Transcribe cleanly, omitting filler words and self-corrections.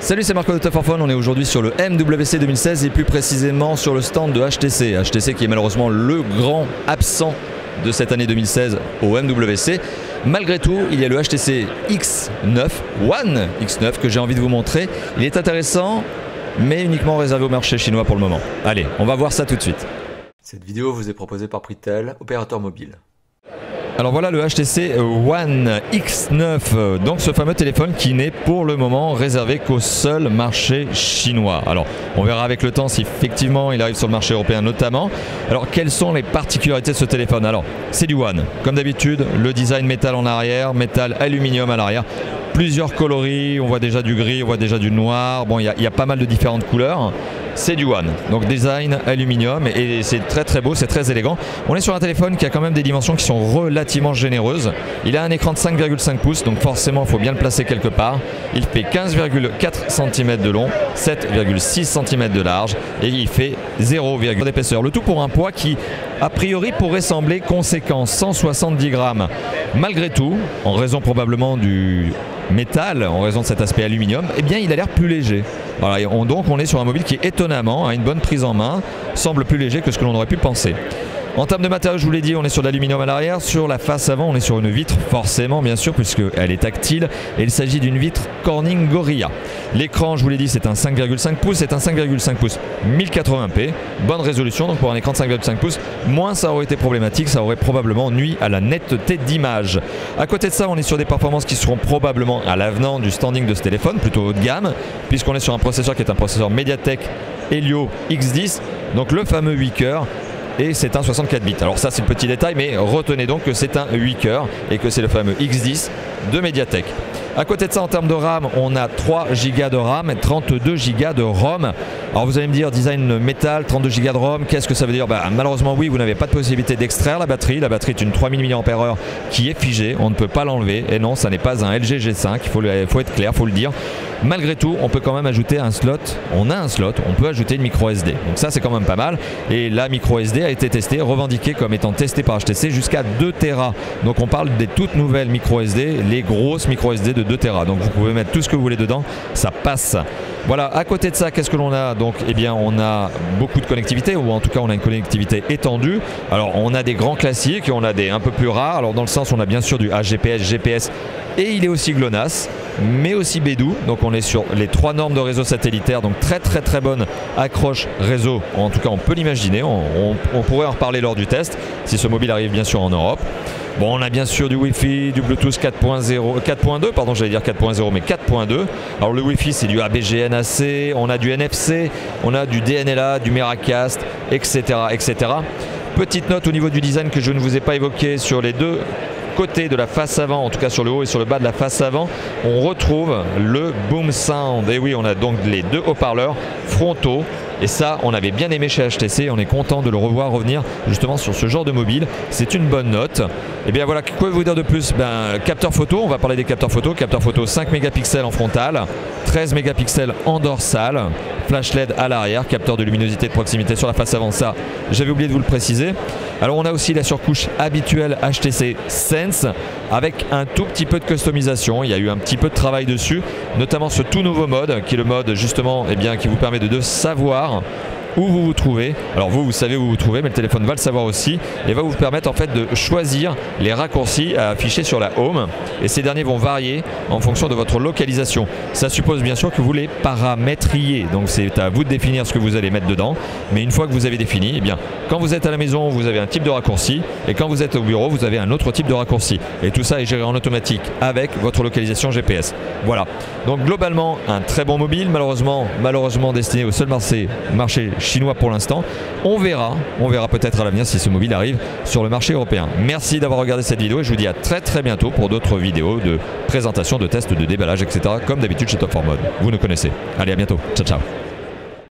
Salut, c'est Marco de Top 4 Phone. On est aujourd'hui sur le MWC 2016 et plus précisément sur le stand de HTC. HTC qui est malheureusement le grand absent de cette année 2016 au MWC. Malgré tout, il y a le HTC X9, One X9 que j'ai envie de vous montrer. Il est intéressant, mais uniquement réservé au marché chinois pour le moment. Allez, on va voir ça tout de suite. Cette vidéo vous est proposée par Pritel, opérateur mobile. Alors voilà le HTC One X9, donc ce fameux téléphone qui n'est pour le moment réservé qu'au seul marché chinois. Alors on verra avec le temps si effectivement il arrive sur le marché européen notamment. Alors quelles sont les particularités de ce téléphone? Alors c'est du One, comme d'habitude, le design métal en arrière, métal aluminium à l'arrière. Plusieurs coloris, on voit déjà du gris, on voit déjà du noir, bon il y a pas mal de différentes couleurs. C'est du One, donc design aluminium et c'est très très beau, c'est très élégant. On est sur un téléphone qui a quand même des dimensions qui sont relativement généreuses. Il a un écran de 5,5 pouces, donc forcément il faut bien le placer quelque part. Il fait 15,4 cm de long, 7,6 cm de large et il fait 0,1 d'épaisseur. Le tout pour un poids qui a priori pourrait sembler conséquent, 170 grammes. Malgré tout, en raison probablement du métal, en raison de cet aspect aluminium, eh bien il a l'air plus léger. Voilà, donc on est sur un mobile qui étonnamment a une bonne prise en main, semble plus léger que ce que l'on aurait pu penser. En termes de matériaux, je vous l'ai dit, on est sur de l'aluminium à l'arrière. Sur la face avant, on est sur une vitre, forcément, bien sûr, puisqu'elle est tactile. Et il s'agit d'une vitre Corning Gorilla. L'écran, je vous l'ai dit, c'est un 5,5 pouces. C'est un 5,5 pouces 1080p. Bonne résolution, donc pour un écran de 5,5 pouces, moins ça aurait été problématique. Ça aurait probablement nui à la netteté d'image. À côté de ça, on est sur des performances qui seront probablement à l'avenant du standing de ce téléphone, plutôt haut de gamme, puisqu'on est sur un processeur qui est un processeur MediaTek Helio X10, donc le fameux 8 cœurs. Et c'est un 64 bits. Alors ça c'est le petit détail, mais retenez donc que c'est un 8 cœurs et que c'est le fameux X10 de MediaTek. À côté de ça, en termes de RAM, on a 3 Go de RAM et 32 Go de ROM. Alors vous allez me dire, design métal, 32 Go de ROM, qu'est-ce que ça veut dire? Malheureusement oui, vous n'avez pas de possibilité d'extraire la batterie. La batterie est une 3000 mAh qui est figée, on ne peut pas l'enlever. Et non, ça n'est pas un LG G5, il faut être clair, il faut le dire. Malgré tout, on peut quand même ajouter un slot. On a un slot, on peut ajouter une micro SD. Donc ça c'est quand même pas mal. Et la micro SD a été testée, revendiquée comme étant testée par HTC jusqu'à 2 Tera. Donc on parle des toutes nouvelles micro SD, les grosses micro SD de 2 Tera. Donc vous pouvez mettre tout ce que vous voulez dedans, ça passe. Voilà, à côté de ça, qu'est-ce que l'on a? Donc eh bien on a beaucoup de connectivité, ou en tout cas on a une connectivité étendue. Alors on a des grands classiques et on a des un peu plus rares. Alors dans le sens, on a bien sûr du HGPS, GPS et il est aussi GLONASS, mais aussi Beidou. Donc on est sur les 3 normes de réseau satellitaire, donc très bonne accroche réseau. En tout cas on peut l'imaginer, on pourrait en reparler lors du test, si ce mobile arrive bien sûr en Europe. Bon, on a bien sûr du Wi-Fi, du Bluetooth 4.2, pardon, j'allais dire 4.0, mais 4.2. Alors le Wi-Fi, c'est du ABGNAC, on a du NFC, on a du DNLA, du Miracast, etc., etc. Petite note au niveau du design que je ne vous ai pas évoqué sur les deux côté de la face avant, en tout cas sur le haut et sur le bas de la face avant, on retrouve le Boom Sound. Et oui, on a donc les 2 haut-parleurs frontaux. Et ça, on avait bien aimé chez HTC, on est content de le revoir revenir justement sur ce genre de mobile. C'est une bonne note. Et bien voilà, quoi vous dire de plus? Capteur photo, on va parler des capteurs photo. Capteur photo 5 mégapixels en frontal, 13 mégapixels en dorsale, flash LED à l'arrière, capteur de luminosité de proximité sur la face avant, ça j'avais oublié de vous le préciser. Alors on a aussi la surcouche habituelle HTC Sense avec un tout petit peu de customisation. Il y a eu un petit peu de travail dessus, notamment ce tout nouveau mode qui est le mode justement qui vous permet de savoir où vous vous trouvez. Alors vous savez où vous vous trouvez, mais le téléphone va le savoir aussi et va vous permettre en fait de choisir les raccourcis à afficher sur la home, et ces derniers vont varier en fonction de votre localisation. Ça suppose bien sûr que vous les paramétriez, donc c'est à vous de définir ce que vous allez mettre dedans, mais une fois que vous avez défini, eh bien quand vous êtes à la maison vous avez un type de raccourci et quand vous êtes au bureau vous avez un autre type de raccourci, et tout ça est géré en automatique avec votre localisation GPS. Voilà, donc globalement un très bon mobile, malheureusement destiné au seul marché chinois pour l'instant. On verra peut-être à l'avenir si ce mobile arrive sur le marché européen. Merci d'avoir regardé cette vidéo et je vous dis à très bientôt pour d'autres vidéos de présentation, de tests, de déballage, etc. comme d'habitude chez Top 4 Mode. Vous nous connaissez. Allez, à bientôt. Ciao.